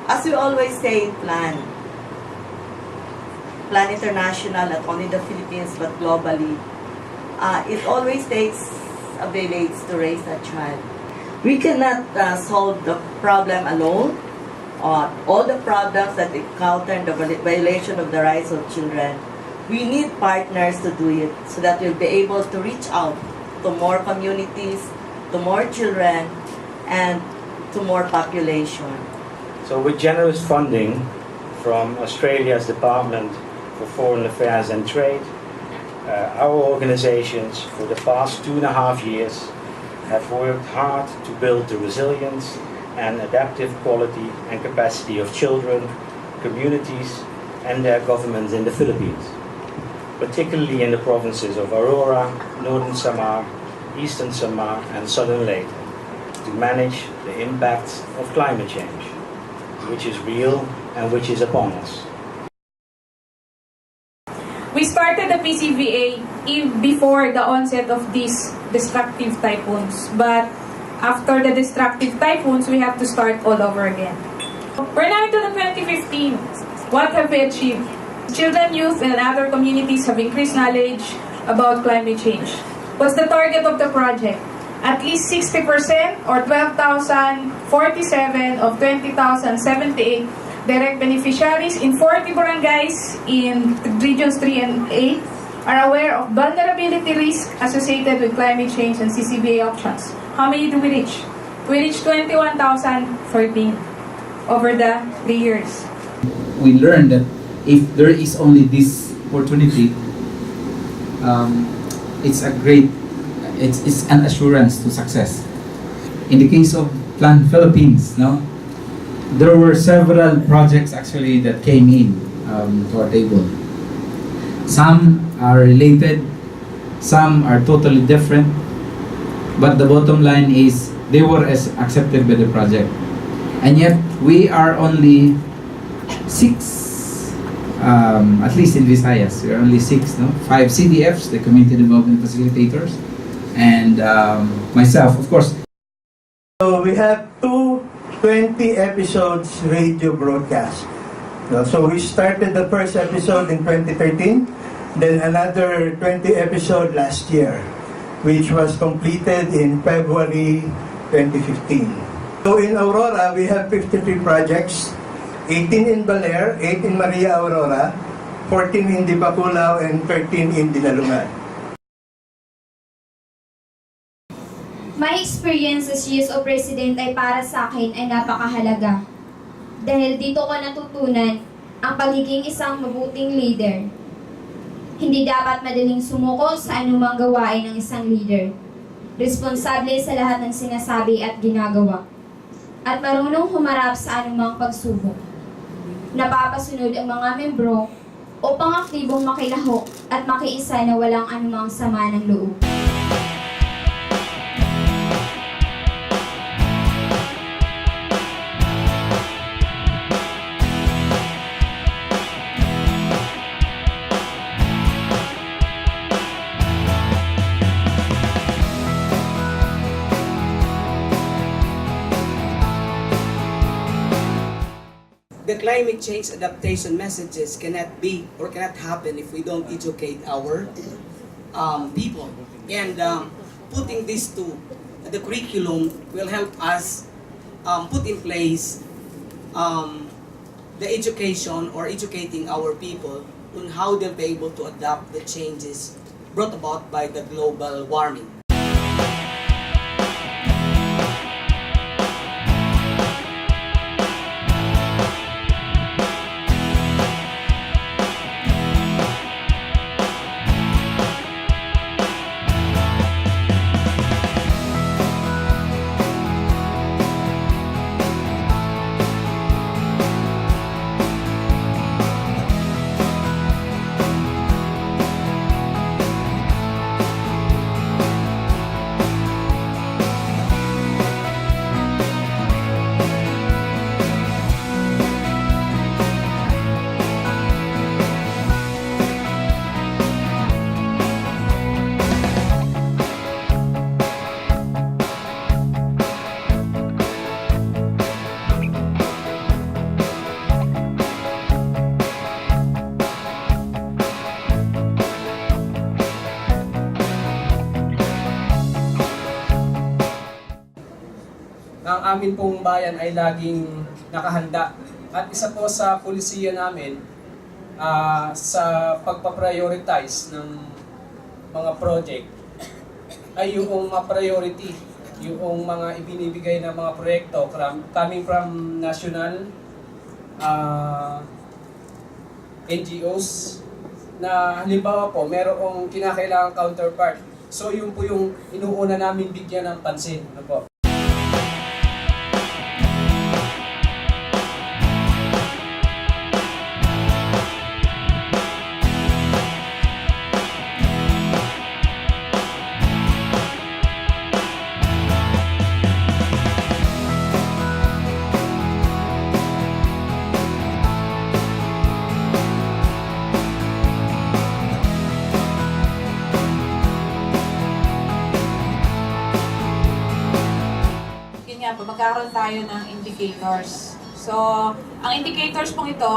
As we always say, plan. Plan international, not only the Philippines, but globally. It always takes a village to raise a child. We cannot solve the problem alone. All the problems that encounter the violation of the rights of children, we need partners to do it so that we'll be able to reach out to more communities, to more children, and to more population. So with generous funding from Australia's Department for Foreign Affairs and Trade, our organizations for the past 2.5 years have worked hard to build the resilience and adaptive quality and capacity of children, communities, and their governments in the Philippines, particularly in the provinces of Aurora, Northern Samar, Eastern Samar, and Southern Leyte, to manage the impacts of climate change, which is real and which is upon us. We started the PCVA before the onset of these destructive typhoons, but after the destructive typhoons, we have to start all over again. We're now into the 2015. What have we achieved? Children, youth, and other communities have increased knowledge about climate change. What's the target of the project? At least 60% or 12,047 of 20,078 direct beneficiaries in 40 barangays in regions 3 and 8 are aware of vulnerability risk associated with climate change and CCBA options. How many do we reach? We reached 21,013 over the 3 years. We learned that if there is only this opportunity, it's an assurance to success. In the case of Plan Philippines, there were several projects actually that came in to our table. Some are related, some are totally different, but the bottom line is they were accepted by the project. And yet we are only 6, at least in Visayas, we are only 6, 5 CDFs, the Community Development Facilitators, and myself, of course. So we have 20 episodes radio broadcast. So we started the first episode in 2013, then another 20 episode last year, which was completed in February 2015. So in Aurora, we have 53 projects, 18 in Baler, 8 in Maria Aurora, 14 in Dipapulaw, and 13 in Dinalungan. My experience as USO President ay para sa akin ay napakahalaga. Dahil dito ko natutunan ang pagiging isang mabuting leader. Hindi dapat madaling sumuko sa anumang gawain ng isang leader. Responsable sa lahat ng sinasabi at ginagawa. At marunong humarap sa anumang pagsubok. Napapasunod ang mga membro upang aktibong makilahok at makiisa na walang anumang sama ng loob. The climate change adaptation messages cannot be or cannot happen if we don't educate our people. And putting this to the curriculum will help us put in place the education or educating our people on how they'll be able to adapt the changes brought about by the global warming. ang amin pong bayan ay laging nakahanda. At isa po sa pulisiya namin sa pagpa-prioritize ng mga project ay yung priority, yung mga ibinibigay na mga proyekto coming from national NGOs na halimbawa po merong kinakailangang counterpart. So yun po yung inuuna namin bigyan ng pansin. Ano po? Yun nga po, magkakaroon tayo ng indicators. So, ang indicators pong ito,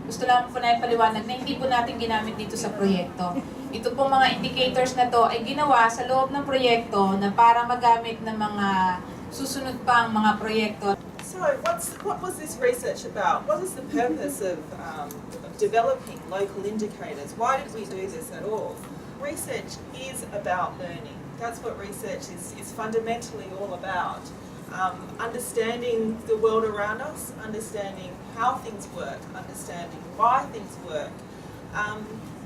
gusto lang po na ipaliwanag na hindi po natin ginamit dito sa proyekto. Ito pong mga indicators na to ay ginawa sa loob ng proyekto na para magamit ng mga susunod pang mga proyekto. So, what was this research about? What is the purpose of developing local indicators? Why did we do this at all? Research is about learning. That's what research is fundamentally all about. Understanding the world around us, understanding how things work, understanding why things work.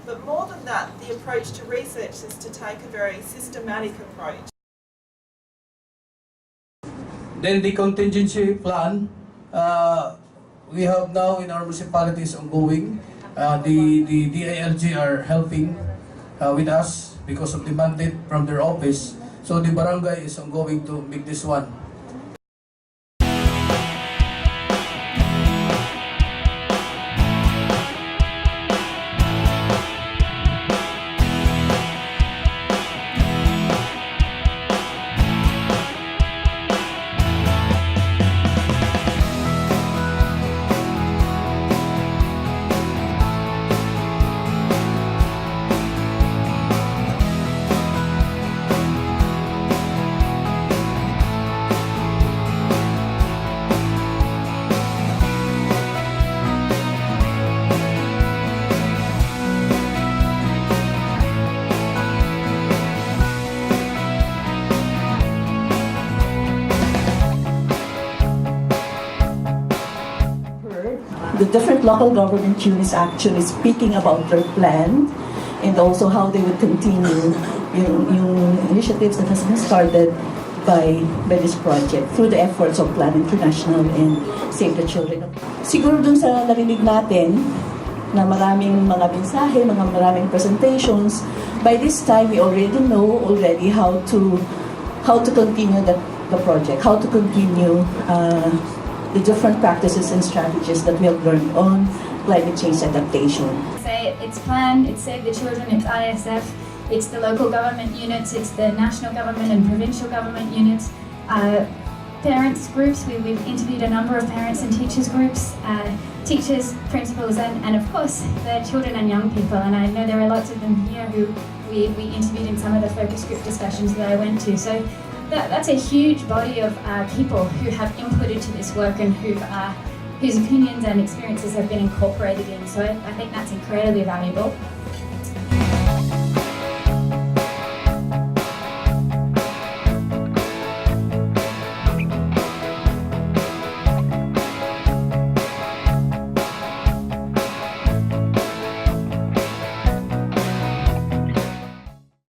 But more than that, the approach to research is to take a very systematic approach. Then the contingency plan, we have now in our municipalities ongoing. The DILG are helping with us because of the mandate from their office. So the barangay is ongoing to make this one. The different local government units actually speaking about their plan and also how they would continue yung initiatives that has been started by this project through the efforts of Plan International and Save the Children. Siguro dun sa narinig natin na maraming mga mensahe, maraming presentations, by this time we already know how to continue the project, how to continue the different practices and strategies that we have learned on climate change adaptation. It's Plan, it's Save the Children, it's ISF, it's the local government units, it's the national government and provincial government units, parents groups, we've interviewed a number of parents and teachers groups, teachers, principals, and of course the children and young people, and I know there are lots of them here who we interviewed in some of the focus group discussions that I went to. So that's a huge body of people who have inputted to this work and whose opinions and experiences have been incorporated in. So I think that's incredibly valuable.